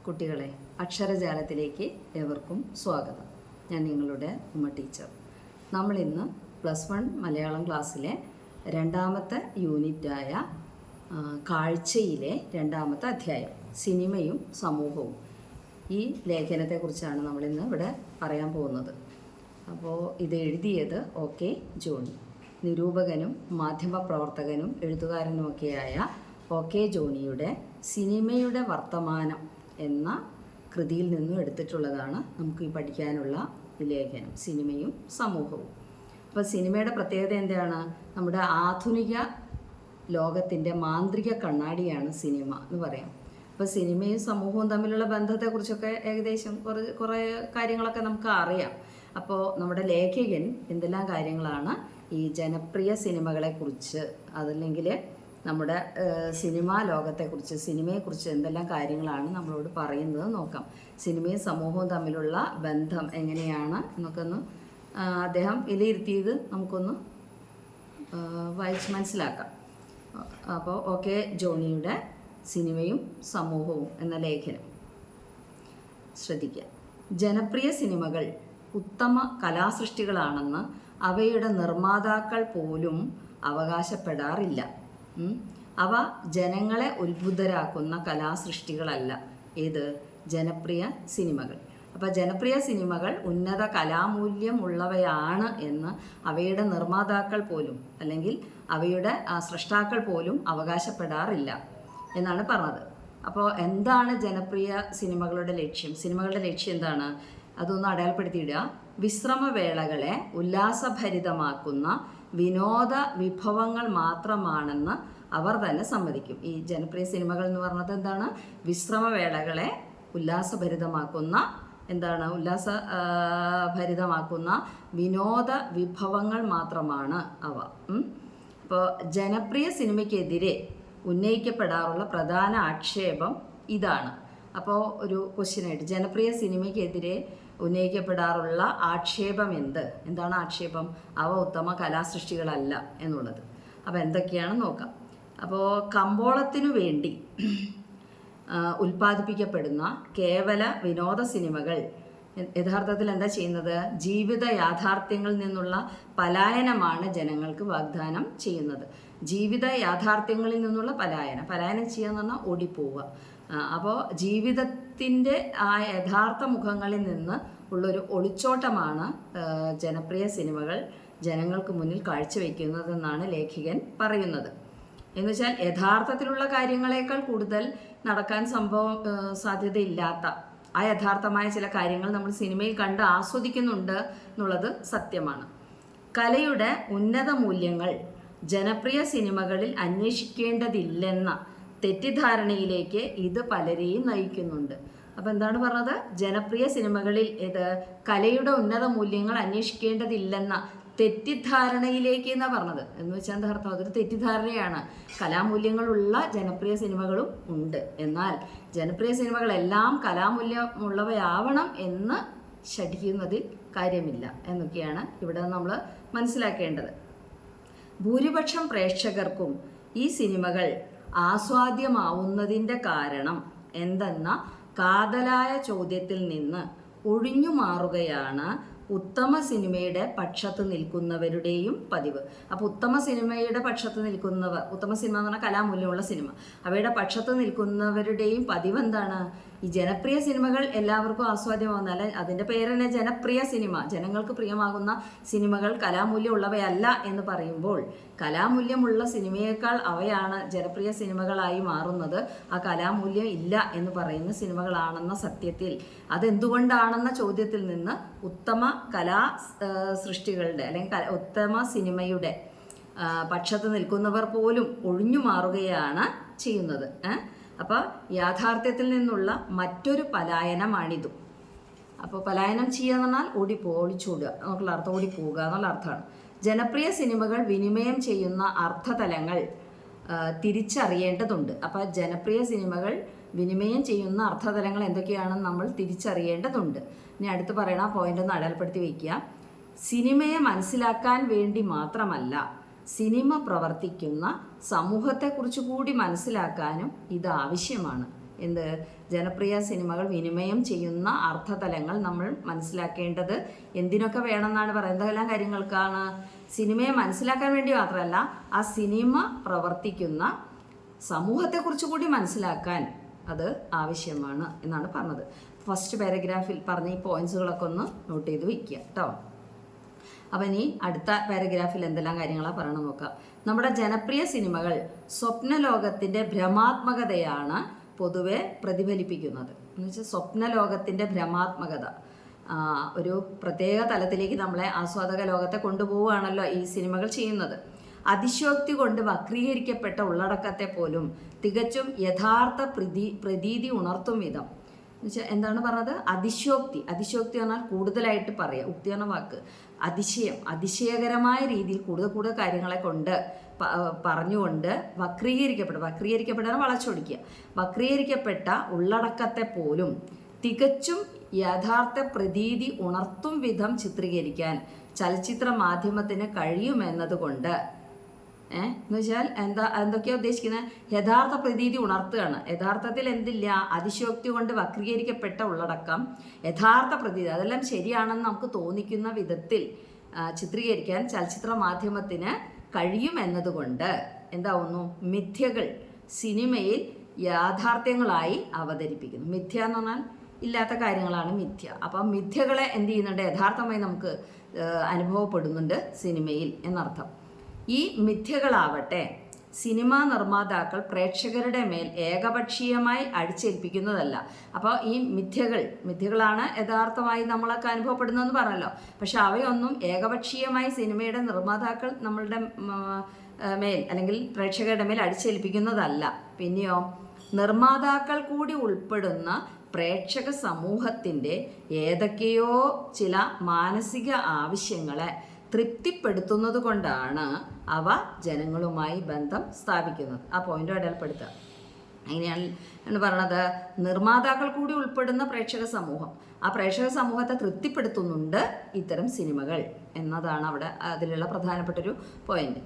കുട്ടികളെ, അക്ഷരജാലത്തിലേക്ക് ഏവർക്കും സ്വാഗതം. ഞാൻ നിങ്ങളുടെ ഉമ്മ ടീച്ചർ. നമ്മളിന്ന് +1 മലയാളം ക്ലാസ്സിലെ രണ്ടാമത്തെ യൂണിറ്റായ കാഴ്ചയിലെ രണ്ടാമത്തെ അധ്യായം സിനിമയും സമൂഹവും, ഈ ലേഖനത്തെക്കുറിച്ചാണ് നമ്മളിന്ന് ഇവിടെ പറയാൻ പോകുന്നത്. അപ്പോൾ ഇത് എഴുതിയത് OK ജോണി, നിരൂപകനും മാധ്യമപ്രവർത്തകനും എഴുത്തുകാരനുമൊക്കെയായ OK ജോണിയുടെ സിനിമയുടെ വർത്തമാനം എന്ന കൃതിയിൽ നിന്നും എടുത്തിട്ടുള്ളതാണ് നമുക്ക് ഈ പഠിക്കാനുള്ള ലേഖനം, സിനിമയും സമൂഹവും. അപ്പോൾ സിനിമയുടെ പ്രത്യേകത എന്താണ്? നമ്മുടെ ആധുനിക ലോകത്തിൻ്റെ മാന്ത്രിക കണ്ണാടിയാണ് സിനിമ എന്ന് പറയാം. അപ്പോൾ സിനിമയും സമൂഹവും തമ്മിലുള്ള ബന്ധത്തെക്കുറിച്ചൊക്കെ ഏകദേശം കുറേ കാര്യങ്ങളൊക്കെ നമുക്ക് അറിയാം. അപ്പോൾ നമ്മുടെ ലേഖകൻ എന്തെല്ലാം കാര്യങ്ങളാണ് ഈ ജനപ്രിയ സിനിമകളെക്കുറിച്ച്, അതല്ലെങ്കിൽ നമ്മുടെ സിനിമാ ലോകത്തെക്കുറിച്ച്, സിനിമയെക്കുറിച്ച് എന്തെല്ലാം കാര്യങ്ങളാണ് നമ്മളോട് പറയുന്നത് നോക്കാം. സിനിമയും സമൂഹവും തമ്മിലുള്ള ബന്ധം എങ്ങനെയാണ് എന്നൊക്കെ ഒന്ന് അദ്ദേഹം വിലയിരുത്തിയത് നമുക്കൊന്ന് വായിച്ച് മനസ്സിലാക്കാം. അപ്പോൾ OK ജോണിയുടെ സിനിമയും സമൂഹവും എന്ന ലേഖനം ശ്രദ്ധിക്കുക. ജനപ്രിയ സിനിമകൾ ഉത്തമ കലാസൃഷ്ടികളാണെന്ന് അവയുടെ നിർമ്മാതാക്കൾ പോലും അവകാശപ്പെടാറില്ല. അവ ജനങ്ങളെ ഉത്ബുദ്ധരാക്കുന്ന കലാസൃഷ്ടികളല്ല. ഏത്? ജനപ്രിയ സിനിമകൾ. അപ്പോൾ ജനപ്രിയ സിനിമകൾ ഉന്നത കലാമൂല്യമുള്ളവയാണ് എന്ന് അവയുടെ നിർമ്മാതാക്കൾ പോലും, അല്ലെങ്കിൽ അവയുടെ സൃഷ്ടാക്കൾ പോലും അവകാശപ്പെടാറില്ല എന്നാണ് പറഞ്ഞത്. അപ്പോൾ എന്താണ് ജനപ്രിയ സിനിമകളുടെ ലക്ഷ്യം? സിനിമകളുടെ ലക്ഷ്യം എന്താണ്? അതൊന്ന് അടയാളപ്പെടുത്തിയിടുക. വിശ്രമവേളകളെ ഉല്ലാസഭരിതമാക്കുന്ന വിനോദ വിഭവങ്ങൾ മാത്രമാണെന്ന് അവർ തന്നെ സമ്മതിക്കും. ഈ ജനപ്രിയ സിനിമകൾ എന്ന് പറഞ്ഞത് എന്താണ്? വിശ്രമവേളകളെ ഉല്ലാസഭരിതമാക്കുന്ന ഭരിതമാക്കുന്ന വിനോദ വിഭവങ്ങൾ മാത്രമാണ് അവ. അപ്പോൾ ജനപ്രിയ സിനിമയ്ക്കെതിരെ ഉന്നയിക്കപ്പെടാറുള്ള പ്രധാന ആക്ഷേപം ഇതാണ്. അപ്പോൾ ഒരു ക്വസ്റ്റ്യനായിട്ട്, ജനപ്രിയ സിനിമയ്ക്കെതിരെ ഉന്നയിക്കപ്പെടാറുള്ള ആക്ഷേപം എന്താണ് ആക്ഷേപം? അവ ഉത്തമ കലാസൃഷ്ടികളല്ല എന്നുള്ളത്. അപ്പോൾ എന്തൊക്കെയാണെന്ന് നോക്കാം. അപ്പോൾ കമ്പോളത്തിനു വേണ്ടി ഉൽപ്പാദിപ്പിക്കപ്പെടുന്ന കേവല വിനോദ സിനിമകൾ യഥാർത്ഥത്തിൽ എന്താ ചെയ്യുന്നത്? ജീവിത യാഥാർത്ഥ്യങ്ങളിൽ നിന്നുള്ള പലായനമാണ് ജനങ്ങൾക്ക് വാഗ്ദാനം ചെയ്യുന്നത്. ജീവിത യാഥാർത്ഥ്യങ്ങളിൽ നിന്നുള്ള പലായനം ചെയ്യുക എന്ന് പറഞ്ഞാൽ ഓടിപ്പോവുക. അപ്പോൾ ജീവിതത്തിൻ്റെ ആ യഥാർത്ഥ മുഖങ്ങളിൽ നിന്ന് ഉള്ളൊരു ഒളിച്ചോട്ടമാണ് ജനപ്രിയ സിനിമകൾ ജനങ്ങൾക്ക് മുന്നിൽ കാഴ്ചവെക്കുന്നതെന്നാണ് ലേഖകൻ പറയുന്നത്. എന്നുവെച്ചാൽ യഥാർത്ഥത്തിലുള്ള കാര്യങ്ങളെക്കാൾ കൂടുതൽ നടക്കാൻ സാധ്യതയില്ലാത്ത ആ യഥാർത്ഥമായ ചില കാര്യങ്ങൾ നമ്മൾ സിനിമയിൽ കണ്ട് ആസ്വദിക്കുന്നുണ്ട് എന്നുള്ളത് സത്യമാണ്. കലയുടെ ഉന്നത മൂല്യങ്ങൾ ജനപ്രിയ സിനിമകളിൽ അന്വേഷിക്കേണ്ടതില്ലെന്ന തെറ്റിദ്ധാരണയിലേക്ക് ഇത് പലരെയും നയിക്കുന്നുണ്ട്. അപ്പോൾ എന്താണ് പറഞ്ഞത്? ജനപ്രിയ സിനിമകളിൽ കലയുടെ ഉന്നത മൂല്യങ്ങൾ അന്വേഷിക്കേണ്ടതില്ലെന്ന തെറ്റിദ്ധാരണയിലേക്ക് എന്നാണ് പറഞ്ഞത്. എന്ന് വെച്ചാൽ എന്താ അർത്ഥം? അതൊരു തെറ്റിദ്ധാരണയാണ്. കലാമൂല്യങ്ങളുള്ള ജനപ്രിയ സിനിമകളും ഉണ്ട്. എന്നാൽ ജനപ്രിയ സിനിമകളെല്ലാം കലാമൂല്യമുള്ളവയാവണം എന്ന് ശഠിക്കുന്നതിൽ കാര്യമില്ല എന്നൊക്കെയാണ് ഇവിടെ നമ്മൾ മനസ്സിലാക്കേണ്ടത്. ഭൂരിപക്ഷം പ്രേക്ഷകർക്കും ഈ സിനിമകൾ ആസ്വാദ്യമാവുന്നതിൻ്റെ കാരണം എന്തെന്ന കാതലായ ചോദ്യത്തിൽ നിന്ന് ഒഴിഞ്ഞു മാറുകയാണ് ഉത്തമ സിനിമയുടെ പക്ഷത്ത് നിൽക്കുന്നവരുടെയും പതിവ്. അപ്പോൾ ഉത്തമ സിനിമയുടെ പക്ഷത്ത് നിൽക്കുന്നവർ, ഉത്തമ സിനിമ എന്ന് പറഞ്ഞാൽ കലാമൂല്യമുള്ള സിനിമ, അവയുടെ പക്ഷത്ത് നിൽക്കുന്നവരുടെയും പതിവ് എന്താണ്? ഈ ജനപ്രിയ സിനിമകൾ എല്ലാവർക്കും ആസ്വാദ്യമാകുന്ന, അല്ല അതിൻ്റെ പേര് തന്നെ ജനപ്രിയ സിനിമ, ജനങ്ങൾക്ക് പ്രിയമാകുന്ന സിനിമകൾ കലാമൂല്യമുള്ളവയല്ല എന്ന് പറയുമ്പോൾ കലാമൂല്യമുള്ള സിനിമയേക്കാൾ അവയാണ് ജനപ്രിയ സിനിമകളായി മാറുന്നത്. ആ കലാമൂല്യം ഇല്ല എന്ന് പറയുന്ന സിനിമകളാണെന്ന സത്യത്തിൽ, അതെന്തുകൊണ്ടാണെന്ന ചോദ്യത്തിൽ നിന്ന് ഉത്തമ കലാ സൃഷ്ടികളുടെ അല്ലെങ്കിൽ ഉത്തമ സിനിമയുടെ പക്ഷത്ത് നിൽക്കുന്നവർ പോലും ഒഴിഞ്ഞു മാറുകയാണ് ചെയ്യുന്നത്. അപ്പോൾ യാഥാർത്ഥ്യത്തിൽ നിന്നുള്ള മറ്റൊരു പലായനമാണിതും. അപ്പോൾ പലായനം ചെയ്യുക എന്ന് പറഞ്ഞാൽ ഒളിച്ചോടുക എന്നുള്ള അർത്ഥം, ഓടിപ്പോവുക എന്നുള്ള അർത്ഥമാണ്. ജനപ്രിയ സിനിമകൾ വിനിമയം ചെയ്യുന്ന അർത്ഥതലങ്ങൾ തിരിച്ചറിയേണ്ടതുണ്ട്. അപ്പോൾ ജനപ്രിയ സിനിമകൾ വിനിമയം ചെയ്യുന്ന അർത്ഥതലങ്ങൾ എന്തൊക്കെയാണെന്ന് നമ്മൾ തിരിച്ചറിയേണ്ടതുണ്ട്. ഇനി അടുത്ത് പറയണ പോയിന്റ് ഒന്ന് അടയാളപ്പെടുത്തി വയ്ക്കുക. സിനിമയെ മനസ്സിലാക്കാൻ വേണ്ടി മാത്രമല്ല, സിനിമ പ്രവർത്തിക്കുന്ന സമൂഹത്തെക്കുറിച്ച് കൂടി മനസ്സിലാക്കാനും ഇത് ആവശ്യമാണ് എന്ത് ജനപ്രിയ സിനിമകൾ വിനിമയം ചെയ്യുന്ന അർത്ഥതലങ്ങൾ നമ്മൾ മനസ്സിലാക്കേണ്ടത് എന്തിനൊക്കെ വേണമെന്നാണ് പറയുന്നത്. എന്തെല്ലാം കാര്യങ്ങൾക്കാണ്? സിനിമയെ മനസ്സിലാക്കാൻ വേണ്ടി മാത്രമല്ല, ആ സിനിമ പ്രവർത്തിക്കുന്ന സമൂഹത്തെക്കുറിച്ച് കൂടി മനസ്സിലാക്കാൻ അത് ആവശ്യമാണ് എന്നാണ് പറഞ്ഞത്. ഫസ്റ്റ് പാരഗ്രാഫിൽ പറഞ്ഞ ഈ പോയിന്റ്സുകളൊക്കെ ഒന്ന് നോട്ട് ചെയ്ത് വയ്ക്കുക കേട്ടോ. അപ്പം ഇനി അടുത്ത പാരഗ്രാഫിൽ എന്തെല്ലാം കാര്യങ്ങളാണ് പറയണം നോക്കാം. നമ്മുടെ ജനപ്രിയ സിനിമകൾ സ്വപ്നലോകത്തിൻ്റെ ഭ്രമാത്മകതയാണ് പൊതുവെ പ്രതിഫലിപ്പിക്കുന്നത്. എന്ന് വെച്ചാൽ സ്വപ്നലോകത്തിൻ്റെ ഭ്രമാത്മകത ഒരു പ്രത്യേക തലത്തിലേക്ക് നമ്മളെ ആസ്വാദക ലോകത്തെ കൊണ്ടുപോവുകയാണല്ലോ ഈ സിനിമകൾ ചെയ്യുന്നത്. അതിശയോക്തി കൊണ്ട് വക്രീകരിക്കപ്പെട്ട ഉള്ളടക്കത്തെ പോലും തികച്ചും യഥാർത്ഥ പ്രതീതി ഉണർത്തും വിധം. എന്നുവെച്ചാൽ എന്താണ് പറഞ്ഞത്? അതിശയോക്തി പറഞ്ഞാൽ കൂടുതലായിട്ട് പറയുക. ഉക്തി എന്ന വാക്ക് അതിശയകരമായ രീതിയിൽ കൂടുതൽ കാര്യങ്ങളെ കൊണ്ട് പറഞ്ഞുകൊണ്ട് വക്രീകരിക്കപ്പെട്ട വളച്ചൊടിക്കുക. വക്രീകരിക്കപ്പെട്ട ഉള്ളടക്കത്തെ പോലും തികച്ചും യഥാർത്ഥ പ്രതീതി ഉണർത്തും വിധം ചിത്രീകരിക്കാൻ ചലച്ചിത്ര മാധ്യമത്തിന് കഴിയുമെന്നതുകൊണ്ട് എന്ന് വെച്ചാൽ എന്തൊക്കെയാണ് ഉദ്ദേശിക്കുന്നത്? യഥാർത്ഥ പ്രതീതി ഉണർത്തുകയാണ്. യഥാർത്ഥത്തിൽ എന്തില്ല? അതിശയോക്തി കൊണ്ട് വക്രീകരിക്കപ്പെട്ട ഉള്ളടക്കം യഥാർത്ഥ പ്രതീതി അതെല്ലാം ശരിയാണെന്ന് നമുക്ക് തോന്നിക്കുന്ന വിധത്തിൽ ചിത്രീകരിക്കാൻ ചലച്ചിത്ര മാധ്യമത്തിന് കഴിയുമെന്നതുകൊണ്ട് എന്താവുന്നു? മിഥ്യകൾ സിനിമയിൽ യാഥാർത്ഥ്യങ്ങളായി അവതരിപ്പിക്കുന്നു. മിഥ്യ എന്ന് പറഞ്ഞാൽ ഇല്ലാത്ത കാര്യങ്ങളാണ് മിഥ്യ. അപ്പം മിഥ്യകളെ എന്ത് ചെയ്യുന്നുണ്ട്? യഥാർത്ഥമായി നമുക്ക് അനുഭവപ്പെടുന്നുണ്ട് സിനിമയിൽ എന്നർത്ഥം. ഈ മിഥ്യകളാവട്ടെ സിനിമാ നിർമ്മാതാക്കൾ പ്രേക്ഷകരുടെ മേൽ ഏകപക്ഷീയമായി അടിച്ചേൽപ്പിക്കുന്നതല്ല. അപ്പോൾ ഈ മിഥ്യകളാണ് യഥാർത്ഥമായി നമ്മളൊക്കെ അനുഭവപ്പെടുന്നതെന്ന് പറഞ്ഞല്ലോ. പക്ഷെ അവയൊന്നും ഏകപക്ഷീയമായി സിനിമയുടെ നിർമ്മാതാക്കൾ നമ്മളുടെ മേൽ അല്ലെങ്കിൽ പ്രേക്ഷകരുടെ മേൽ അടിച്ചേൽപ്പിക്കുന്നതല്ല. പിന്നെയോ നിർമ്മാതാക്കൾ കൂടി ഉൾപ്പെടുന്ന പ്രേക്ഷക സമൂഹത്തിൻ്റെ ഏതൊക്കെയോ ചില മാനസിക ആവശ്യങ്ങളെ തൃപ്തിപ്പെടുത്തുന്നത് കൊണ്ടാണ് അവ ജനങ്ങളുമായി ബന്ധം സ്ഥാപിക്കുന്നത്. ആ പോയിന്റ് അടയാളപ്പെടുത്തുക. അങ്ങനെയാണ് പറയണത്. നിർമ്മാതാക്കൾ കൂടി ഉൾപ്പെടുന്ന പ്രേക്ഷക സമൂഹം, ആ പ്രേക്ഷക സമൂഹത്തെ തൃപ്തിപ്പെടുത്തുന്നുണ്ട് ഇത്തരം സിനിമകൾ എന്നതാണ് അവിടെ അതിലുള്ള പ്രധാനപ്പെട്ടൊരു പോയിന്റ്.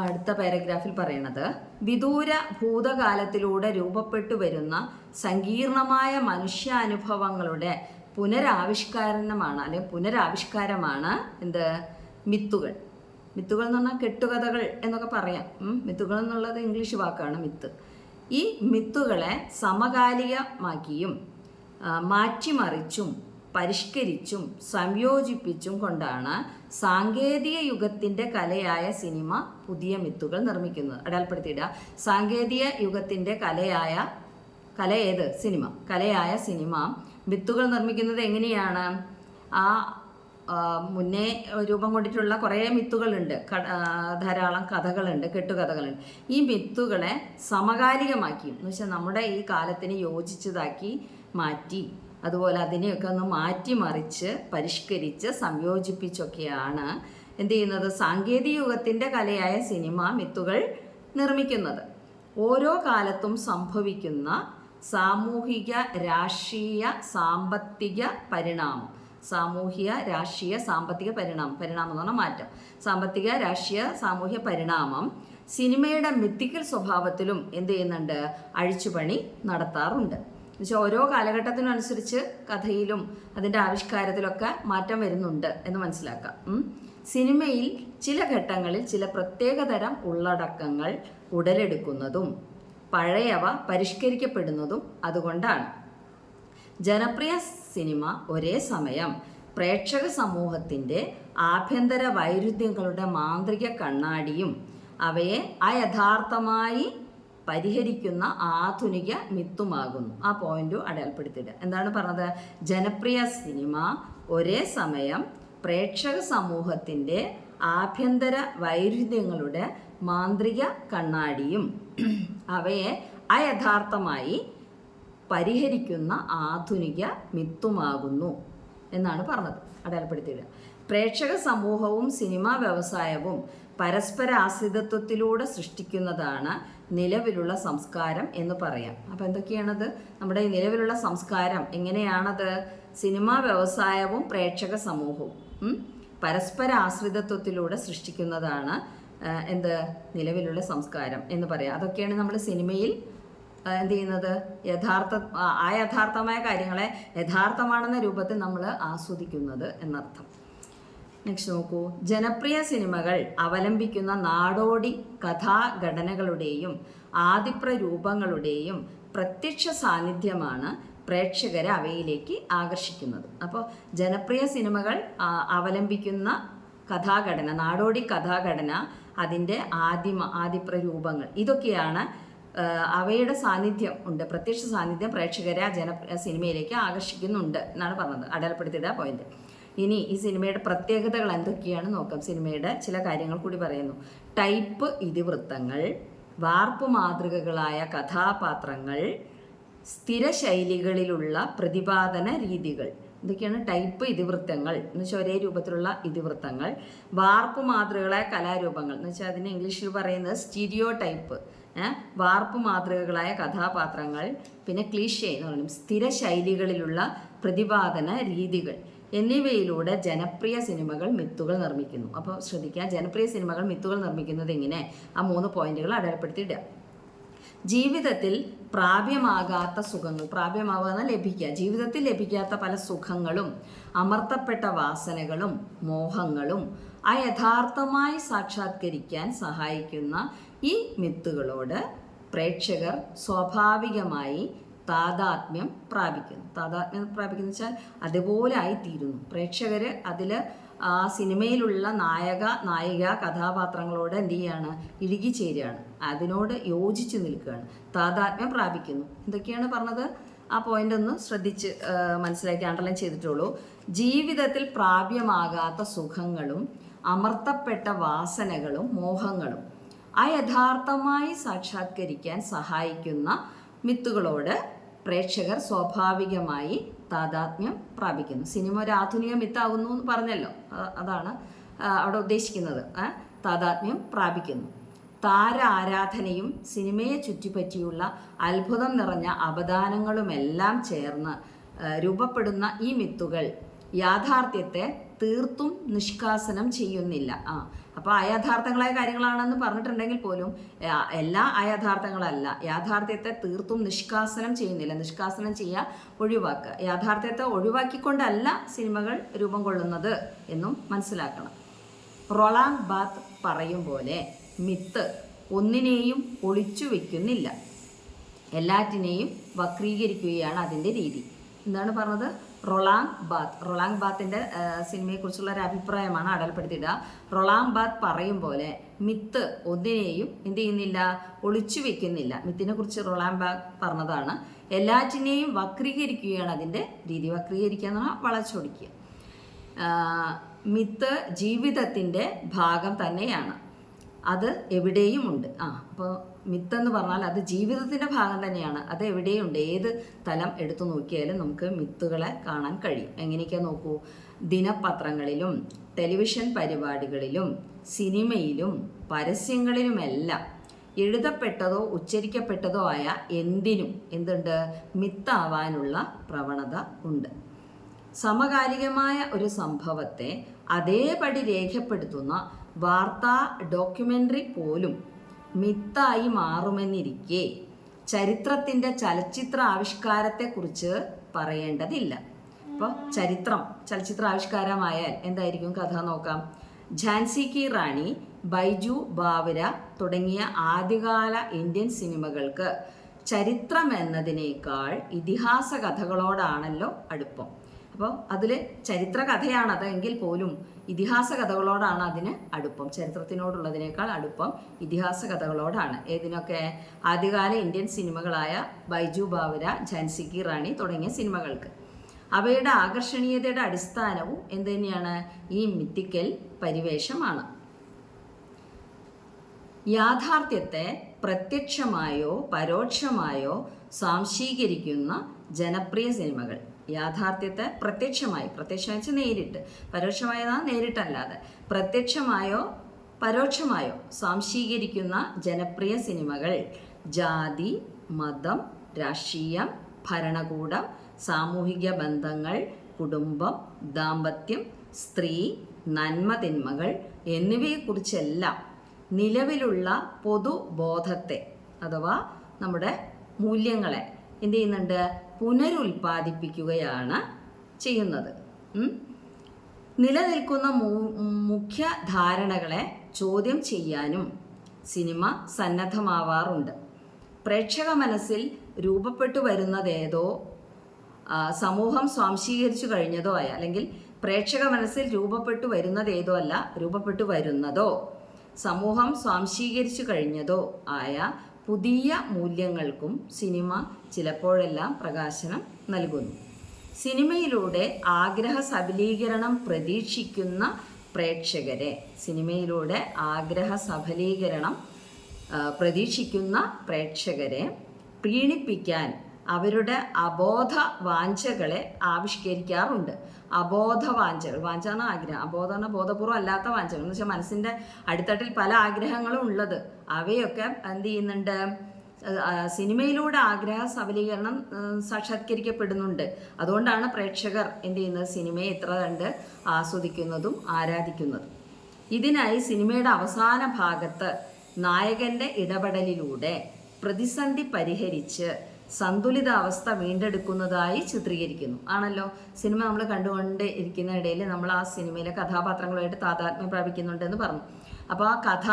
അടുത്ത പാരഗ്രാഫിൽ പറയുന്നത് വിദൂര ഭൂതകാലത്തിലൂടെ രൂപപ്പെട്ടു വരുന്ന സങ്കീർണമായ മനുഷ്യാനുഭവങ്ങളുടെ പുനരാവിഷ്കാരമാണ് അല്ലെങ്കിൽ പുനരാവിഷ്കാരമാണ് എന്ത്? മിത്തുകൾ എന്ന് പറഞ്ഞാൽ കെട്ടുകഥകൾ എന്നൊക്കെ പറയാം. മിത്തുകൾ എന്നുള്ളത് ഇംഗ്ലീഷ് വാക്കാണ് മിത്ത്. ഈ മിത്തുകളെ സമകാലികമാക്കിയും മാറ്റിമറിച്ചും പരിഷ്കരിച്ചും സംയോജിപ്പിച്ചും കൊണ്ടാണ് സാങ്കേതിക യുഗത്തിൻ്റെ കലയായ സിനിമ പുതിയ മിത്തുകൾ നിർമ്മിക്കുന്നത്. അടയാളപ്പെടുത്തിയിടുക. സാങ്കേതിക യുഗത്തിൻ്റെ കല ഏത്? സിനിമ. കലയായ സിനിമ മിത്തുകൾ നിർമ്മിക്കുന്നത് എങ്ങനെയാണ്? മുന്നേ രൂപം കൊണ്ടിട്ടുള്ള കുറേ മിത്തുകളുണ്ട്, ധാരാളം കഥകളുണ്ട്, കെട്ടുകഥകളുണ്ട്. ഈ മിത്തുകളെ സമകാലികമാക്കി എന്ന് വെച്ചാൽ നമ്മുടെ ഈ കാലത്തിന് യോജിച്ചതാക്കി മാറ്റി, അതുപോലെ അതിനെയൊക്കെ ഒന്ന് മാറ്റിമറിച്ച് പരിഷ്കരിച്ച് സംയോജിപ്പിച്ചൊക്കെയാണ് എന്ത് ചെയ്യുന്നത്? സാങ്കേതിക യുഗത്തിൻ്റെ കലയായ സിനിമ മിത്തുകൾ നിർമ്മിക്കുന്നത്. ഓരോ കാലത്തും സംഭവിക്കുന്ന സാമൂഹിക രാഷ്ട്രീയ സാമ്പത്തിക പരിണാമം പരിണാമം എന്ന് പറഞ്ഞാൽ മാറ്റം. സാമ്പത്തിക രാഷ്ട്രീയ സാമൂഹ്യ പരിണാമം സിനിമയുടെ മിത്തിക്കൽ സ്വഭാവത്തിലും എന്ത് ചെയ്യുന്നുണ്ട്? അഴിച്ചുപണി നടത്താറുണ്ട്. എന്നുവെച്ചാൽ ഓരോ കാലഘട്ടത്തിനനുസരിച്ച് കഥയിലും അതിൻ്റെ ആവിഷ്കാരത്തിലൊക്കെ മാറ്റം വരുന്നുണ്ട് എന്ന് മനസ്സിലാക്കാം. സിനിമയിൽ ചില ഘട്ടങ്ങളിൽ ചില പ്രത്യേകതരം ഉള്ളടക്കങ്ങൾ ഉടലെടുക്കുന്നതും പഴയവ പരിഷ്കരിക്കപ്പെടുന്നതും അതുകൊണ്ടാണ്. ജനപ്രിയ സിനിമ ഒരേ സമയം പ്രേക്ഷക സമൂഹത്തിൻ്റെ ആഭ്യന്തര വൈരുദ്ധ്യങ്ങളുടെ മാന്ത്രിക കണ്ണാടിയും അവയെ അയഥാർത്ഥമായി പരിഹരിക്കുന്ന ആധുനിക മിത്തുമാകുന്നു. ആ പോയിന്റ് അടയാളപ്പെടുത്തിയിട്ട് എന്താണ് പറഞ്ഞത്? ജനപ്രിയ സിനിമ ഒരേ സമയം പ്രേക്ഷക സമൂഹത്തിൻ്റെ ആഭ്യന്തര വൈരുദ്ധ്യങ്ങളുടെ മാന്ത്രിക കണ്ണാടിയും അവയെ അയഥാർത്ഥമായി പരിഹരിക്കുന്ന ആധുനിക മിത്തുമാകുന്നു എന്നാണ് പറഞ്ഞത്. അടയാളപ്പെടുത്തിയില്ല. പ്രേക്ഷക സമൂഹവും സിനിമാ വ്യവസായവും പരസ്പര ആശ്രിതത്വത്തിലൂടെ സൃഷ്ടിക്കുന്നതാണ് നിലവിലുള്ള സംസ്കാരം എന്ന് പറയാം. അപ്പോൾ എന്തൊക്കെയാണത്? നമ്മുടെ ഈ നിലവിലുള്ള സംസ്കാരം എങ്ങനെയാണത്? സിനിമാ വ്യവസായവും പ്രേക്ഷക സമൂഹവും പരസ്പര ആശ്രിതത്വത്തിലൂടെ സൃഷ്ടിക്കുന്നതാണ് എന്ത്? നിലവിലുള്ള സംസ്കാരം എന്ന് പറയാം. അതൊക്കെയാണ് നമ്മൾ സിനിമയിൽ എന്ത് ചെയ്യുന്നത്, യഥാർത്ഥമായ കാര്യങ്ങളെ യഥാർത്ഥമാണെന്ന രൂപത്തിൽ നമ്മൾ ആസ്വദിക്കുന്നത് എന്നർത്ഥം. നെക്സ്റ്റ് നോക്കൂ. ജനപ്രിയ സിനിമകൾ അവലംബിക്കുന്ന നാടോടി കഥാഘടനകളുടെയും ആദിപ്രരൂപങ്ങളുടെയും പ്രത്യക്ഷ സാന്നിധ്യമാണ് പ്രേക്ഷകരെ അവയിലേക്ക് ആകർഷിക്കുന്നത്. അപ്പോൾ ജനപ്രിയ സിനിമകൾ അവലംബിക്കുന്ന കഥാഘടന, നാടോടി കഥാഘടന, അതിൻ്റെ ആദിപ്രരൂപങ്ങൾ, ഇതൊക്കെയാണ് അവയുടെ സാന്നിധ്യം ഉണ്ട്, പ്രത്യക്ഷ സാന്നിധ്യം പ്രേക്ഷകരെ ആ സിനിമയിലേക്ക് ആകർഷിക്കുന്നുണ്ട് എന്നാണ് പറഞ്ഞത്. അടയാളപ്പെടുത്തിയിട്ട പോയിന്റ്. ഇനി ഈ സിനിമയുടെ പ്രത്യേകതകൾ എന്തൊക്കെയാണ് നോക്കാം. സിനിമയുടെ ചില കാര്യങ്ങൾ കൂടി പറയുന്നു. ടൈപ്പ് ഇതിവൃത്തങ്ങൾ, വാർപ്പ് മാതൃകകളായ കഥാപാത്രങ്ങൾ, സ്ഥിര ശൈലികളിലുള്ള പ്രതിപാദന രീതികൾ. ഇതൊക്കെയാണ് ടൈപ്പ് ഇതിവൃത്തങ്ങൾ എന്ന് വെച്ചാൽ ഒരേ രൂപത്തിലുള്ള ഇതിവൃത്തങ്ങൾ. വാർപ്പ് മാതൃകകളായ കലാരൂപങ്ങൾ എന്ന് വെച്ചാൽ അതിന് ഇംഗ്ലീഷിൽ പറയുന്നത് സ്റ്റീരിയോ ടൈപ്പ്, വാർപ്പ് മാതൃകകളായ കഥാപാത്രങ്ങൾ. പിന്നെ ക്ലീഷേ എന്ന് പറയുന്നത് സ്ഥിര ശൈലികളിലുള്ള പ്രതിപാദന രീതികൾ എന്നിവയിലൂടെ ജനപ്രിയ സിനിമകൾ മിത്തുകൾ നിർമ്മിക്കുന്നു. അപ്പോൾ ശ്രദ്ധിക്കുക, ജനപ്രിയ സിനിമകൾ മിത്തുകൾ നിർമ്മിക്കുന്നത് എങ്ങനെ, ആ 3 പോയിന്റുകൾ അടയാളപ്പെടുത്തിയിടുക. ജീവിതത്തിൽ പ്രാപ്യമാകാത്ത സുഖങ്ങൾ, പ്രാപ്യമാകുന്ന ലഭിക്കുക, ജീവിതത്തിൽ ലഭിക്കാത്ത പല സുഖങ്ങളും അമർത്തപ്പെട്ട വാസനകളും മോഹങ്ങളും യഥാർത്ഥമായി സാക്ഷാത്കരിക്കാൻ സഹായിക്കുന്ന ഈ മിത്തുകളോട് പ്രേക്ഷകർ സ്വാഭാവികമായി താതാത്മ്യം പ്രാപിക്കുന്നു. താതാത്മ്യം പ്രാപിക്കുന്നു വെച്ചാൽ അതുപോലെ ആയിത്തീരുന്നു. പ്രേക്ഷകർ അതിൽ ആ സിനിമയിലുള്ള നായിക കഥാപാത്രങ്ങളോട് എന്ത് ചെയ്യാണ്, ഇഴുകിച്ചേരുകയാണ്, അതിനോട് യോജിച്ച് നിൽക്കുകയാണ്, താതാത്മ്യം പ്രാപിക്കുന്നു. എന്തൊക്കെയാണ് പറഞ്ഞത്, ആ പോയിന്റ് ഒന്ന് ശ്രദ്ധിച്ച് മനസ്സിലാക്കി അണ്ടർലൈൻ ചെയ്തിട്ടുള്ളൂ. ജീവിതത്തിൽ പ്രാപ്യമാകാത്ത സുഖങ്ങളും അമർത്തപ്പെട്ട വാസനകളും മോഹങ്ങളും യഥാർത്ഥമായി സാക്ഷാത്കരിക്കാൻ സഹായിക്കുന്ന മിത്തുകളോട് പ്രേക്ഷകർ സ്വാഭാവികമായി താതാത്മ്യം പ്രാപിക്കുന്നു. സിനിമ ഒരു ആധുനിക മിത്താകുന്നു എന്ന് പറഞ്ഞല്ലോ, അതാണ് അവിടെ ഉദ്ദേശിക്കുന്നത്. താതാത്മ്യം പ്രാപിക്കുന്നു. താര ആരാധനയും സിനിമയെ ചുറ്റിപ്പറ്റിയുള്ള അത്ഭുതം നിറഞ്ഞ അവദാനങ്ങളുമെല്ലാം ചേർന്ന് രൂപപ്പെടുന്ന ഈ മിത്തുകൾ യാഥാർത്ഥ്യത്തെ തീർത്തും നിഷ്കാസനം ചെയ്യുന്നില്ല. അപ്പോൾ അയഥാർത്ഥങ്ങളായ കാര്യങ്ങളാണെന്ന് പറഞ്ഞിട്ടുണ്ടെങ്കിൽ പോലും എല്ലാ അയഥാർത്ഥങ്ങളല്ല, യാഥാർത്ഥ്യത്തെ തീർത്തും നിഷ്കാസനം ചെയ്യുന്നില്ല. നിഷ്കാസനം ചെയ്യുക, ഒഴിവാക്കുക. യാഥാർത്ഥ്യത്തെ ഒഴിവാക്കിക്കൊണ്ടല്ല സിനിമകൾ രൂപം കൊള്ളുന്നത് എന്നും മനസ്സിലാക്കണം. റൊളാങ് ബാത്ത് പറയും പോലെ മിത്ത് ഒന്നിനെയും ഒളിച്ചു വയ്ക്കുന്നില്ല, എല്ലാറ്റിനെയും വക്രീകരിക്കുകയാണ് അതിൻ്റെ രീതി. എന്താണ് പറഞ്ഞത്? റൊളാങ് ബാത്തിൻ്റെ സിനിമയെക്കുറിച്ചുള്ള ഒരു അഭിപ്രായമാണ് അടയാളപ്പെടുത്തിയിടുക. റൊളാങ് ബാത്ത് പറയും പോലെ മിത്ത് ഒന്നിനെയും എന്ത് ചെയ്യുന്നില്ല, ഒളിച്ചു വെക്കുന്നില്ല. മിത്തിനെ കുറിച്ച് റൊളാങ് ബാത്ത് പറഞ്ഞതാണ്. എല്ലാറ്റിനെയും വക്രീകരിക്കുകയാണ് അതിൻ്റെ രീതി. വക്രീകരിക്കുക എന്ന് പറഞ്ഞാൽ വളച്ചൊടിക്കുക. മിത്ത് ജീവിതത്തിൻ്റെ ഭാഗം തന്നെയാണ്, അത് എവിടെയും ഉണ്ട്. അപ്പോൾ മിത്തെന്ന് പറഞ്ഞാൽ അത് ജീവിതത്തിൻ്റെ ഭാഗം തന്നെയാണ്, അത് എവിടെയുണ്ട്. ഏത് തലം എടുത്തു നോക്കിയാലും നമുക്ക് മിത്തുകളെ കാണാൻ കഴിയും. എങ്ങനെയൊക്കെ നോക്കൂ, ദിനപത്രങ്ങളിലും ടെലിവിഷൻ പരിപാടികളിലും സിനിമയിലും പരസ്യങ്ങളിലുമെല്ലാം എഴുതപ്പെട്ടതോ ഉച്ചരിക്കപ്പെട്ടതോ ആയ എന്തിനും എന്തുണ്ട്, മിത്താവാനുള്ള പ്രവണത ഉണ്ട്. സമകാലികമായ ഒരു സംഭവത്തെ അതേപടി രേഖപ്പെടുത്തുന്ന വാർത്താ ഡോക്യുമെൻ്ററി പോലും മിത്തായി മാറുമെന്നിരിക്കെ ചരിത്രത്തിൻ്റെ ചലച്ചിത്ര ആവിഷ്കാരത്തെക്കുറിച്ച് പറയേണ്ടതില്ല. അപ്പോൾ ചലച്ചിത്ര ആവിഷ്കാരമായാൽ എന്തായിരിക്കും കഥ നോക്കാം. ഝാൻസി കി റാണി, ബൈജു ബാവര തുടങ്ങിയ ആദ്യകാല ഇന്ത്യൻ സിനിമകൾക്ക് ചരിത്രം എന്നതിനേക്കാൾ ഇതിഹാസ കഥകളോടാണല്ലോ അടുപ്പം. അപ്പോൾ അതിൽ ചരിത്ര കഥയാണ് അതെങ്കിൽ പോലും ഇതിഹാസ കഥകളോടാണ് അതിന് അടുപ്പം. ചരിത്രത്തിനോടുള്ളതിനേക്കാൾ അടുപ്പം ഇതിഹാസ കഥകളോടാണ്. ഏതിനൊക്കെ? ആദ്യകാല ഇന്ത്യൻ സിനിമകളായ ബൈജു ബാവര, ഝാൻസി കി റാണി തുടങ്ങിയ സിനിമകൾക്ക്. അവയുടെ ആകർഷണീയതയുടെ അടിസ്ഥാനവും എന്ത് തന്നെയാണ്? ഈ മിത്തിക്കൽ പരിവേഷമാണ്. യാഥാർത്ഥ്യത്തെ പ്രത്യക്ഷമായോ പരോക്ഷമായോ സ്വാംശീകരിക്കുന്ന ജനപ്രിയ സിനിമകൾ. യാഥാർത്ഥ്യത്തെ പ്രത്യക്ഷമായി വെച്ച് നേരിട്ട്, പരോക്ഷമായതാ നേരിട്ടല്ലാതെ, പ്രത്യക്ഷമായോ പരോക്ഷമായോ സ്വാംശീകരിക്കുന്ന ജനപ്രിയ സിനിമകൾ ജാതി, മതം, രാഷ്ട്രീയം, ഭരണകൂടം, സാമൂഹിക ബന്ധങ്ങൾ, കുടുംബം, ദാമ്പത്യം, സ്ത്രീ, നന്മതിന്മകൾ എന്നിവയെക്കുറിച്ചെല്ലാം നിലവിലുള്ള പൊതുബോധത്തെ അഥവാ നമ്മുടെ മൂല്യങ്ങളെ എന്ത് ചെയ്യുന്നുണ്ട്? പുനരുൽപ്പാദിപ്പിക്കുകയാണ് ചെയ്യുന്നത്. നിലനിൽക്കുന്ന മുഖ്യ ധാരണകളെ ചോദ്യം ചെയ്യാനും സിനിമ സന്നദ്ധമാവാറുണ്ട്. പ്രേക്ഷക മനസ്സിൽ രൂപപ്പെട്ടു വരുന്നതേതോ സമൂഹം സ്വാംശീകരിച്ചു കഴിഞ്ഞതോ ആയ, അല്ലെങ്കിൽ പ്രേക്ഷക മനസ്സിൽ രൂപപ്പെട്ടു വരുന്നതേതോ അല്ല, രൂപപ്പെട്ടു വരുന്നതോ സമൂഹം സ്വാംശീകരിച്ചു കഴിഞ്ഞതോ ആയ പുതിയ മൂല്യങ്ങൾക്കും സിനിമ ചിലപ്പോഴെല്ലാം പ്രകാശനം നൽകുന്നു. സിനിമയിലൂടെ ആഗ്രഹ സബലീകരണം പ്രതീക്ഷിക്കുന്ന പ്രേക്ഷകരെ, സിനിമയിലൂടെ ആഗ്രഹ സബലീകരണം പ്രതീക്ഷിക്കുന്ന പ്രേക്ഷകരെ പ്രീണിപ്പിക്കാൻ അവരുടെ അബോധ വാഞ്ചകളെ ആവിഷ്കരിക്കാറുണ്ട്. അബോധ വാഞ്ചകൾ, വാഞ്ചാണ് ആഗ്രഹം, അബോധമാണ് ബോധപൂർവ്വം അല്ലാത്ത വാഞ്ചകൾ എന്ന് വെച്ചാൽ മനസ്സിൻ്റെ അടിത്തട്ടിൽ പല ആഗ്രഹങ്ങളും ഉള്ളത്, അവയൊക്കെ എന്ത് ചെയ്യുന്നുണ്ട്? സിനിമയിലൂടെ ആഗ്രഹ സബലീകരണം സാക്ഷാത്കരിക്കപ്പെടുന്നുണ്ട്. അതുകൊണ്ടാണ് പ്രേക്ഷകർ എന്ത് ചെയ്യുന്നത്? സിനിമയെ ഇത്ര കണ്ട് ആസ്വദിക്കുന്നതും ആരാധിക്കുന്നതും. ഇതിനായി സിനിമയുടെ അവസാന ഭാഗത്ത് നായകൻ്റെ ഇടപെടലിലൂടെ പ്രതിസന്ധി പരിഹരിച്ച് സന്തുലിതാവസ്ഥ വീണ്ടെടുക്കുന്നതായി ചിത്രീകരിക്കുന്നു. ആണല്ലോ, സിനിമ നമ്മൾ കണ്ടുകൊണ്ട് ഇരിക്കുന്ന ഇടയിൽ നമ്മൾ ആ സിനിമയിലെ കഥാപാത്രങ്ങളുമായിട്ട് താതാത്മ്യം പ്രാപിക്കുന്നുണ്ടെന്ന് പറഞ്ഞു. അപ്പോൾ ആ കഥ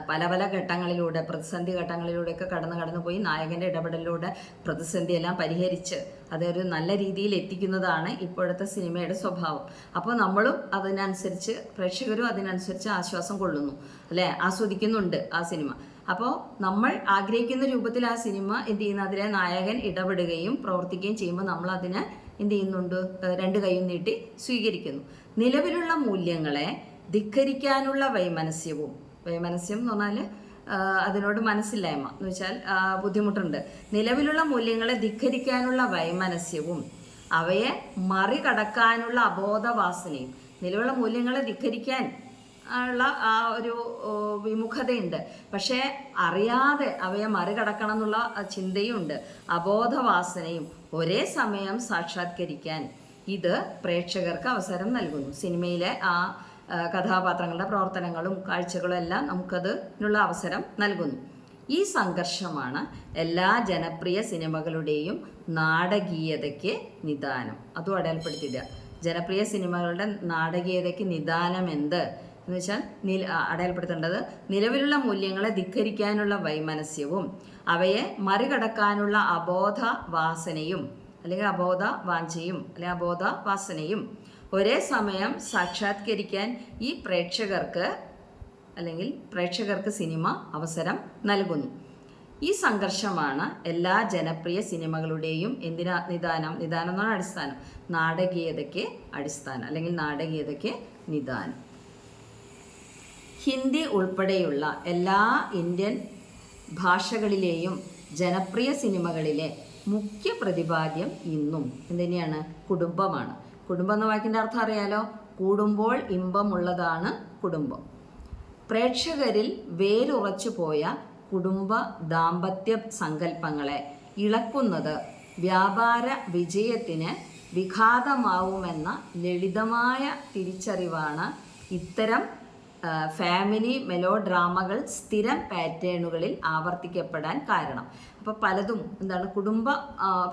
പല പല ഘട്ടങ്ങളിലൂടെ, പ്രതിസന്ധി ഘട്ടങ്ങളിലൂടെയൊക്കെ കടന്നു പോയി നായകൻ്റെ ഇടപെടലിലൂടെ പ്രതിസന്ധിയെല്ലാം പരിഹരിച്ച് അതൊരു നല്ല രീതിയിൽ എത്തിക്കുന്നതാണ് ഇപ്പോഴത്തെ സിനിമയുടെ സ്വഭാവം. അപ്പോൾ നമ്മളും അതിനനുസരിച്ച്, പ്രേക്ഷകരും അതിനനുസരിച്ച് ആശ്വാസം കൊള്ളുന്നു, അല്ലേ? ആസ്വദിക്കുന്നുണ്ട് ആ സിനിമ. അപ്പോൾ നമ്മൾ ആഗ്രഹിക്കുന്ന രൂപത്തിൽ ആ സിനിമ എന്ത് ചെയ്യുന്നു? അതിലെ നായകൻ ഇടപെടുകയും പ്രവർത്തിക്കുകയും ചെയ്യുമ്പോൾ നമ്മൾ അതിനെ എന്ത് ചെയ്യുന്നുണ്ട്? രണ്ട് കൈയും നീട്ടി സ്വീകരിക്കുന്നു. നിലവിലുള്ള മൂല്യങ്ങളെ ധിക്കരിക്കാനുള്ള വൈമനസ്യം എന്ന് പറഞ്ഞാൽ അതിനോട് മനസ്സില്ലായ്മ എന്ന് വെച്ചാൽ ബുദ്ധിമുട്ടുണ്ട്. നിലവിലുള്ള മൂല്യങ്ങളെ ധിക്കരിക്കാനുള്ള വൈമനസ്യവും അവയെ മറികടക്കാനുള്ള അബോധവാസനയും, നിലവിലുള്ള മൂല്യങ്ങളെ ധിക്കരിക്കാൻ ഉള്ള ആ ഒരു വിമുഖതയുണ്ട്, പക്ഷേ അറിയാതെ അവയെ മറികടക്കണം എന്നുള്ള ചിന്തയുണ്ട്, അബോധവാസനയും ഒരേ സമയം സാക്ഷാത്കരിക്കാൻ ഇത് പ്രേക്ഷകർക്ക് അവസരം നൽകുന്നു. സിനിമയിലെ ആ കഥാപാത്രങ്ങളുടെ പ്രവർത്തനങ്ങളും കാഴ്ചകളും എല്ലാം നമുക്കതിനുള്ള അവസരം നൽകുന്നു. ഈ സംഘർഷമാണ് എല്ലാ ജനപ്രിയ സിനിമകളുടെയും നാടകീയതയ്ക്ക് നിദാനം. അതും അടയാളപ്പെടുത്തിയില്ല. ജനപ്രിയ സിനിമകളുടെ നാടകീയതയ്ക്ക് നിദാനം എന്ത് എന്ന് വെച്ചാൽ അടയാളപ്പെടുത്തേണ്ടത് നിലവിലുള്ള മൂല്യങ്ങളെ ധിക്കരിക്കാനുള്ള വൈമനസ്യവും അവയെ മറികടക്കാനുള്ള അബോധ വാസനയും അല്ലെങ്കിൽ അബോധ വാഞ്ചയും അല്ലെങ്കിൽ അബോധ വാസനയും ഒരേ സമയം സാക്ഷാത്കരിക്കാൻ ഈ പ്രേക്ഷകർക്ക് സിനിമ അവസരം നൽകുന്നു. ഈ സംഘർഷമാണ് എല്ലാ ജനപ്രിയ സിനിമകളുടെയും നിദാനം എന്നാണ് അടിസ്ഥാനം, നാടകീയതയ്ക്ക് അടിസ്ഥാനം അല്ലെങ്കിൽ നാടകീയതയ്ക്ക് നിദാനം. ഹിന്ദി ഉൾപ്പെടെയുള്ള എല്ലാ ഇന്ത്യൻ ഭാഷകളിലെയും ജനപ്രിയ സിനിമകളിലെ മുഖ്യ പ്രതിപാദ്യം ഇന്നും എന്തുതന്നെയാണ്? കുടുംബമാണ്. കുടുംബം എന്ന വാക്കിൻ്റെ അർത്ഥം അറിയാലോ, കൂടുമ്പോൾ ഇമ്പമുള്ളതാണ് കുടുംബം. പ്രേക്ഷകരിൽ വേരുറച്ചു പോയ കുടുംബ ദാമ്പത്യ സങ്കല്പങ്ങളെ ഇളക്കുന്നത് വ്യാപാര വിജയത്തിന് വിഘാതമാവുമെന്ന ലളിതമായ തിരിച്ചറിവാണ് ഇത്തരം ഫാമിലി മെലോ ഡ്രാമകൾ സ്ഥിരം പാറ്റേണുകളിൽ ആവർത്തിക്കപ്പെടാൻ കാരണം. അപ്പോൾ പലതും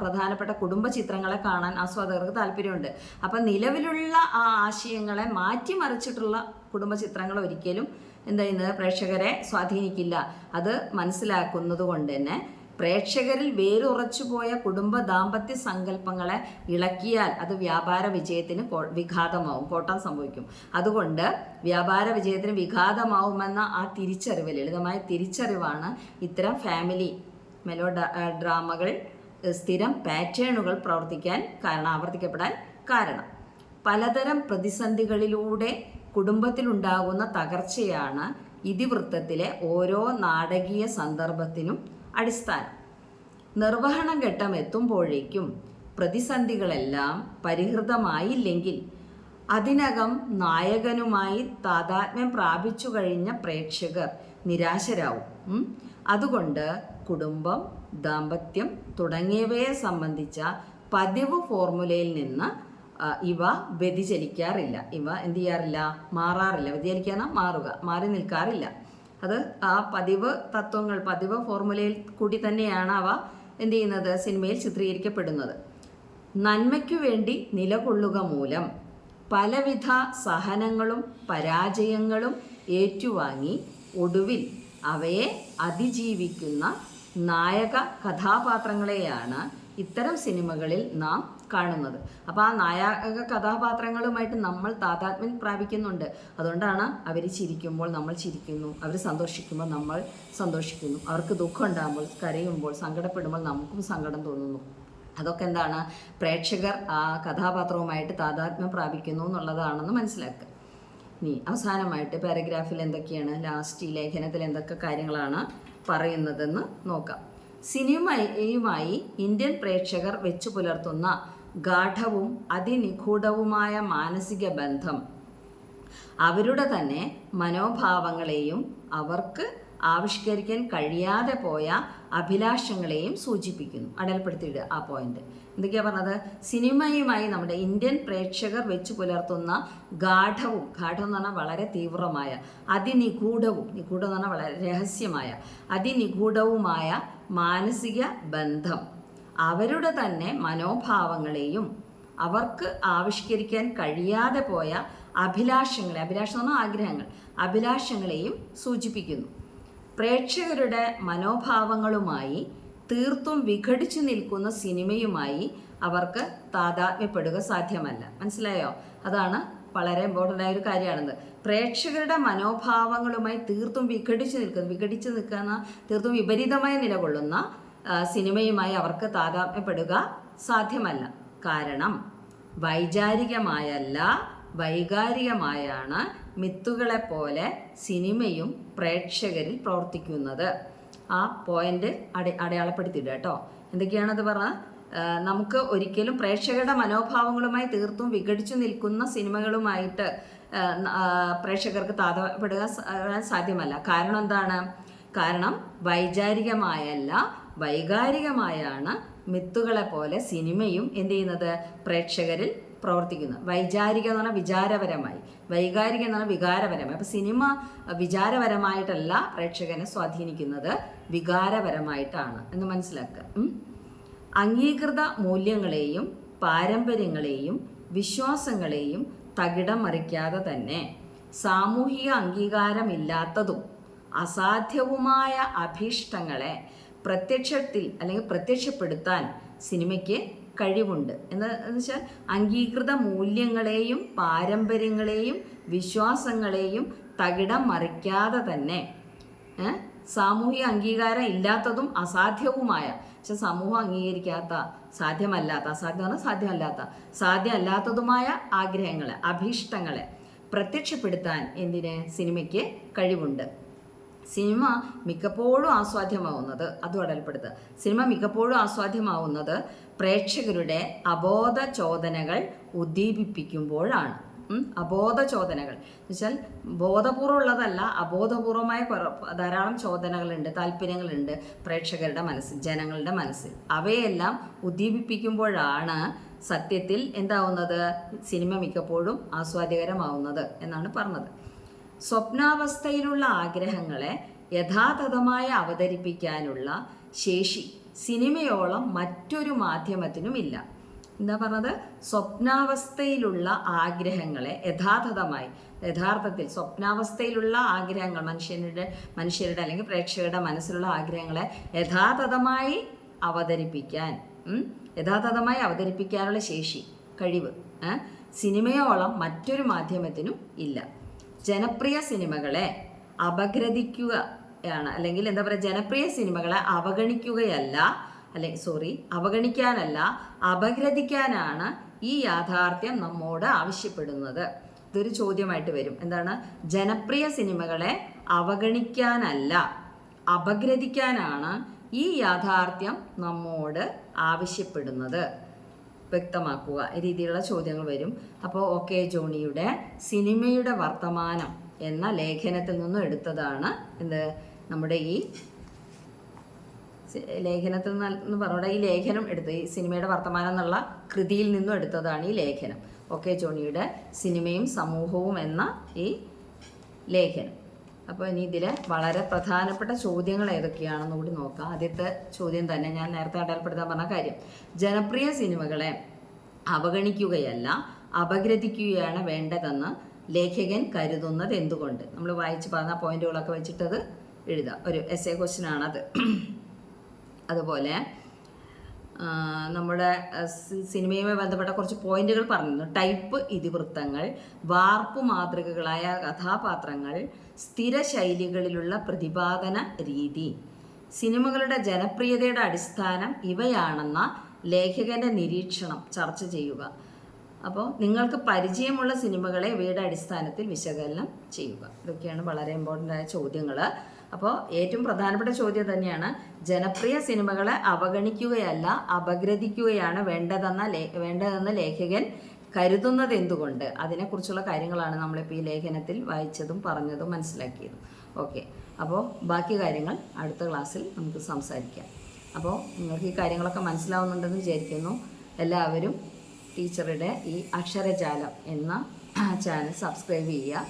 പ്രധാനപ്പെട്ട കുടുംബ ചിത്രങ്ങളെ കാണാൻ ആസ്വാദകർക്ക് താല്പര്യമുണ്ട്. അപ്പം നിലവിലുള്ള ആ ആശയങ്ങളെ മാറ്റിമറിച്ചിട്ടുള്ള കുടുംബ ചിത്രങ്ങൾ ഒരിക്കലും പ്രേക്ഷകരെ സ്വാധീനിക്കില്ല. അത് മനസ്സിലാക്കുന്നത് കൊണ്ട് തന്നെ പ്രേക്ഷകരിൽ വേരുറച്ചുപോയ കുടുംബ ദാമ്പത്യ സങ്കല്പങ്ങളെ ഇളക്കിയാൽ അത് വ്യാപാര വിജയത്തിന് വിഘാതമാവും, കോട്ടം സംഭവിക്കും. അതുകൊണ്ട് വ്യാപാര വിജയത്തിന് വിഘാതമാവുമെന്ന ആ തിരിച്ചറിവ്, ലളിതമായ തിരിച്ചറിവാണ് ഇത്തരം ഫാമിലി മെലോ ഡ്രാമകൾ സ്ഥിരം പാറ്റേണുകൾ ആവർത്തിക്കപ്പെടാൻ കാരണം. പലതരം പ്രതിസന്ധികളിലൂടെ കുടുംബത്തിലുണ്ടാകുന്ന തകർച്ചയാണ് ഇതിവൃത്തത്തിലെ ഓരോ നാടകീയ സന്ദർഭത്തിനും അടിസ്ഥാനം. നിർവഹണ ഘട്ടം എത്തുമ്പോഴേക്കും പ്രതിസന്ധികളെല്ലാം പരിഹൃതമായില്ലെങ്കിൽ അതിനകം നായകനുമായി താതാത്മ്യം പ്രാപിച്ചു കഴിഞ്ഞ പ്രേക്ഷകർ നിരാശരാകും. അതുകൊണ്ട് കുടുംബം, ദാമ്പത്യം തുടങ്ങിയവയെ സംബന്ധിച്ച പതിവ് ഫോർമുലയിൽ നിന്ന് ഇവ വ്യതിചലിക്കാറില്ല. ഇവ എന്ത് ചെയ്യാറില്ല? മാറാറില്ല. വ്യതിചലിക്കാനാ മാറി നിൽക്കാറില്ല. അത് ആ പതിവ് തത്വങ്ങൾ, പതിവ് ഫോർമുലയിൽ കൂടി തന്നെയാണ് അവ എന്ത് ചെയ്യുന്നത്, സിനിമയിൽ ചിത്രീകരിക്കപ്പെടുന്നത്. നന്മയ്ക്കു വേണ്ടി നിലകൊള്ളുക മൂലം പലവിധ സഹനങ്ങളും പരാജയങ്ങളും ഏറ്റുവാങ്ങി ഒടുവിൽ അവയെ അതിജീവിക്കുന്ന നായക കഥാപാത്രങ്ങളെയാണ് ഇത്തരം സിനിമകളിൽ നാം കാണുന്നത്. അപ്പോൾ ആ നായക കഥാപാത്രങ്ങളുമായിട്ട് നമ്മൾ താതാത്മ്യം പ്രാപിക്കുന്നുണ്ട്. അതുകൊണ്ടാണ് അവർ ചിരിക്കുമ്പോൾ നമ്മൾ ചിരിക്കുന്നു, അവർ സന്തോഷിക്കുമ്പോൾ നമ്മൾ സന്തോഷിക്കുന്നു, അവർക്ക് ദുഃഖം ഉണ്ടാകുമ്പോൾ, കരയുമ്പോൾ, സങ്കടപ്പെടുമ്പോൾ നമുക്കും സങ്കടം തോന്നുന്നു. അതൊക്കെ എന്താണ്, പ്രേക്ഷകർ ആ കഥാപാത്രവുമായിട്ട് താതാത്മ്യം പ്രാപിക്കുന്നു എന്നുള്ളതാണെന്ന് മനസ്സിലാക്കുക. ഇനി അവസാനമായിട്ട് പാരഗ്രാഫിൽ എന്തൊക്കെയാണ്, ലാസ്റ്റ് ഈ ലേഖനത്തിൽ എന്തൊക്കെ കാര്യങ്ങളാണ് പറയുന്നതെന്ന് നോക്കാം. സിനിമയുമായി ഇന്ത്യൻ പ്രേക്ഷകർ വെച്ചു പുലർത്തുന്ന ഗാഢവും അതിനിഗൂഢവുമായ മാനസിക ബന്ധം അവരുടെ തന്നെ മനോഭാവങ്ങളെയും അവർക്ക് ആവിഷ്കരിക്കാൻ കഴിയാതെ പോയ അഭിലാഷങ്ങളെയും സൂചിപ്പിക്കുന്നു. അടയാളപ്പെടുത്തിയിടുക ആ പോയിന്റ്. എന്തൊക്കെയാ പറഞ്ഞത്, സിനിമയുമായി നമ്മുടെ ഇന്ത്യൻ പ്രേക്ഷകർ വെച്ച് പുലർത്തുന്ന ഗാഠവും, ഗാഠം എന്ന് പറഞ്ഞാൽ വളരെ തീവ്രമായ, അതിനിഗൂഢവും, നിഗൂഢം എന്ന് പറഞ്ഞാൽ വളരെ രഹസ്യമായ, അതിനിഗൂഢവുമായ മാനസിക ബന്ധം അവരുടെ തന്നെ മനോഭാവങ്ങളെയും അവർക്ക് ആവിഷ്കരിക്കാൻ കഴിയാതെ പോയ അഭിലാഷങ്ങളെ, അഭിലാഷം എന്ന് പറഞ്ഞാൽ ആഗ്രഹങ്ങൾ, അഭിലാഷങ്ങളെയും സൂചിപ്പിക്കുന്നു. പ്രേക്ഷകരുടെ മനോഭാവങ്ങളുമായി തീർത്തും വിഘടിച്ചു നിൽക്കുന്ന സിനിമയുമായി അവർക്ക് താതാത്മ്യപ്പെടുക സാധ്യമല്ല. മനസ്സിലായോ? അതാണ് വളരെ ഇമ്പോർട്ടൻ്റ് ആയൊരു കാര്യമാണിത്. പ്രേക്ഷകരുടെ മനോഭാവങ്ങളുമായി തീർത്തും വിഘടിച്ചു നിൽക്കുന്ന തീർത്തും വിപരീതമായി നിലകൊള്ളുന്ന സിനിമയുമായി അവർക്ക് താതാത്മ്യപ്പെടുക സാധ്യമല്ല. കാരണം വൈചാരികമായല്ല, വൈകാരികമായാണ് മിത്തുകളെപ്പോലെ സിനിമയും പ്രേക്ഷകരിൽ പ്രവർത്തിക്കുന്നത്. ആ പോയിന്റ് അടയാളപ്പെടുത്തിയിടുക കേട്ടോ. എന്തൊക്കെയാണത് പറഞ്ഞാൽ, നമുക്ക് ഒരിക്കലും പ്രേക്ഷകരുടെ മനോഭാവങ്ങളുമായി തീർത്തും വിഘടിച്ചു നിൽക്കുന്ന സിനിമകളുമായിട്ട് പ്രേക്ഷകർക്ക് താതാത്മ്യപ്പെടുക സാധ്യമല്ല. കാരണം എന്താണ്? കാരണം വൈചാരികമായല്ല, വൈകാരികമായാണ് മിത്തുകളെ പോലെ സിനിമയും എന്ത് ചെയ്യുന്നത്, പ്രേക്ഷകരിൽ പ്രവർത്തിക്കുന്നത്. വൈചാരികം എന്ന് പറഞ്ഞാൽ വിചാരപരമായി, വൈകാരികം എന്ന് പറഞ്ഞാൽ വികാരപരമായി. അപ്പോൾ സിനിമ വിചാരപരമായിട്ടല്ല പ്രേക്ഷകനെ സ്വാധീനിക്കുന്നത്, വികാരപരമായിട്ടാണ് എന്ന് മനസ്സിലാക്കുക. അംഗീകൃത മൂല്യങ്ങളെയും പാരമ്പര്യങ്ങളെയും വിശ്വാസങ്ങളെയും തകിടം മറിക്കാതെ തന്നെ സാമൂഹിക അംഗീകാരമില്ലാത്തതും അസാധ്യവുമായ അഭീഷ്ടങ്ങളെ പ്രത്യക്ഷത്തിൽ അല്ലെങ്കിൽ പ്രത്യക്ഷപ്പെടുത്താൻ സിനിമയ്ക്ക് കഴിവുണ്ട്. എന്ന് വെച്ചാൽ അംഗീകൃത മൂല്യങ്ങളെയും പാരമ്പര്യങ്ങളെയും വിശ്വാസങ്ങളെയും തകിടം മറിക്കാതെ തന്നെ സാമൂഹിക അംഗീകാരം ഇല്ലാത്തതും അസാധ്യവുമായ, പക്ഷെ സമൂഹം അംഗീകരിക്കാത്ത, സാധ്യമല്ലാത്ത, അസാധ്യം സാധ്യമല്ലാത്ത, സാധ്യമല്ലാത്തതുമായ ആഗ്രഹങ്ങളെ, അഭീഷ്ടങ്ങളെ പ്രത്യക്ഷപ്പെടുത്താൻ എന്തിന് സിനിമയ്ക്ക് കഴിവുണ്ട്. സിനിമ മിക്കപ്പോഴും ആസ്വാദ്യമാവുന്നത്, അതും അടയാളപ്പെടുത്തുക, സിനിമ മിക്കപ്പോഴും ആസ്വാദ്യമാവുന്നത് പ്രേക്ഷകരുടെ അബോധ ചോദനകൾ ഉദ്ദീപിപ്പിക്കുമ്പോഴാണ്. അബോധ ചോദനകൾ എന്ന് വെച്ചാൽ ബോധപൂർവമുള്ളതല്ല, അബോധപൂർവമായ ധാരാളം ചോദനകളുണ്ട്, താല്പര്യങ്ങളുണ്ട് പ്രേക്ഷകരുടെ മനസ്സിൽ, ജനങ്ങളുടെ മനസ്സിൽ. അവയെല്ലാം ഉദ്ദീപിപ്പിക്കുമ്പോഴാണ് സത്യത്തിൽ എന്താവുന്നത്, സിനിമ മിക്കപ്പോഴും ആസ്വാദ്യകരമാവുന്നത് എന്നാണ് പറഞ്ഞത്. സ്വപ്നാവസ്ഥയിലുള്ള ആഗ്രഹങ്ങളെ യഥാതഥമായി അവതരിപ്പിക്കാനുള്ള ശേഷി സിനിമയോളം മറ്റൊരു മാധ്യമത്തിനുമില്ല. എന്താ പറഞ്ഞത്, സ്വപ്നാവസ്ഥയിലുള്ള ആഗ്രഹങ്ങളെ യഥാർത്ഥത്തിൽ സ്വപ്നാവസ്ഥയിലുള്ള ആഗ്രഹങ്ങൾ, മനുഷ്യരുടെ അല്ലെങ്കിൽ പ്രേക്ഷകരുടെ മനസ്സിലുള്ള ആഗ്രഹങ്ങളെ യഥാതഥമായി അവതരിപ്പിക്കാനുള്ള ശേഷി, കഴിവ് സിനിമയോളം മറ്റൊരു മാധ്യമത്തിനും ഇല്ല. ജനപ്രിയ സിനിമകളെ അപഗ്രഥിക്കുകയാണ്, അല്ലെങ്കിൽ എന്താ പറയുക, ജനപ്രിയ സിനിമകളെ അവഗണിക്കാനല്ല അപഗ്രഥിക്കാനാണ് ഈ യാഥാർത്ഥ്യം നമ്മോട് ആവശ്യപ്പെടുന്നത്. ഇതൊരു ചോദ്യമായിട്ട് വരും. എന്താണ്? ജനപ്രിയ സിനിമകളെ അവഗണിക്കാനല്ല അപഗ്രഥിക്കാനാണ് ഈ യാഥാർത്ഥ്യം നമ്മോട് ആവശ്യപ്പെടുന്നത്. വ്യക്തമാക്കുക. ഈ രീതിയിലുള്ള ചോദ്യങ്ങൾ വരും. അപ്പോൾ OK ജോണിയുടെ സിനിമയുടെ വർത്തമാനം എന്ന ലേഖനത്തിൽ നിന്നും എടുത്തതാണ് നമ്മുടെ ഈ ലേഖനത്തിൽ നിന്ന് പറഞ്ഞ ഈ ലേഖനം എടുത്ത്, ഈ സിനിമയുടെ വർത്തമാനം എന്നുള്ള കൃതിയിൽ നിന്നും എടുത്തതാണ് ഈ ലേഖനം. OK ജോണിയുടെ സിനിമയും സമൂഹവും എന്ന ഈ ലേഖനം. അപ്പോൾ ഇനി ഇതിൽ വളരെ പ്രധാനപ്പെട്ട ചോദ്യങ്ങൾ ഏതൊക്കെയാണെന്ന് കൂടി നോക്കാം. ആദ്യത്തെ ചോദ്യം തന്നെ ഞാൻ നേരത്തെ അടയാളപ്പെടുത്താൻ പറഞ്ഞ കാര്യം, ജനപ്രിയ സിനിമകളെ അവഗണിക്കുകയല്ല അപഗ്രഥിക്കുകയാണ് വേണ്ടതെന്ന് ലേഖകൻ കരുതുന്നത് എന്തുകൊണ്ട്? നമ്മൾ വായിച്ച് പറഞ്ഞ പോയിന്റുകളൊക്കെ വെച്ചിട്ടത് എഴുതാം. ഒരു എസ്സേ ക്വസ്റ്റ്യൻ ആണത്. അതുപോലെ നമ്മുടെ സിനിമയുമായി ബന്ധപ്പെട്ട കുറച്ച് പോയിന്റുകൾ പറഞ്ഞിരുന്നു. ടൈപ്പ് ഇതിവൃത്തങ്ങൾ, വാർപ്പ് മാതൃകകളായ കഥാപാത്രങ്ങൾ, സ്ഥിര ശൈലികളിലുള്ള പ്രതിപാദന രീതി, സിനിമകളുടെ ജനപ്രിയതയുടെ അടിസ്ഥാനം ഇവയാണെന്ന ലേഖകൻ്റെ നിരീക്ഷണം ചർച്ച ചെയ്യുക. അപ്പോൾ നിങ്ങൾക്ക് പരിചയമുള്ള സിനിമകളെ ഇവയുടെ അടിസ്ഥാനത്തിൽ വിശകലനം ചെയ്യുക. ഇതൊക്കെയാണ് വളരെ ഇമ്പോർട്ടൻ്റ് ആയ ചോദ്യങ്ങൾ. അപ്പോൾ ഏറ്റവും പ്രധാനപ്പെട്ട ചോദ്യം തന്നെയാണ്, ജനപ്രിയ സിനിമകളെ അവഗണിക്കുകയല്ല അപഗ്രഥിക്കുകയാണ് വേണ്ടതെന്ന് ലേഖകൻ കരുതുന്നത് എന്തുകൊണ്ട്? അതിനെക്കുറിച്ചുള്ള കാര്യങ്ങളാണ് നമ്മളിപ്പോൾ ഈ ലേഖനത്തിൽ വായിച്ചതും പറഞ്ഞതും മനസ്സിലാക്കിയതും. ഓക്കെ, അപ്പോൾ ബാക്കി കാര്യങ്ങൾ അടുത്ത ക്ലാസ്സിൽ നമുക്ക് സംസാരിക്കാം. അപ്പോൾ നിങ്ങൾക്ക് ഈ കാര്യങ്ങളൊക്കെ മനസ്സിലാവുന്നുണ്ടെന്ന് വിചാരിക്കുന്നു. എല്ലാവരും ടീച്ചറുടെ ഈ അക്ഷരജാലം എന്ന ചാനൽ സബ്സ്ക്രൈബ് ചെയ്യുക.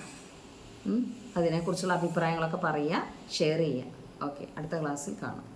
അതിനെക്കുറിച്ചുള്ള അഭിപ്രായങ്ങളൊക്കെ പറയുക, ഷെയർ ചെയ്യുക. ഓക്കെ, അടുത്ത ക്ലാസ്സിൽ കാണാം.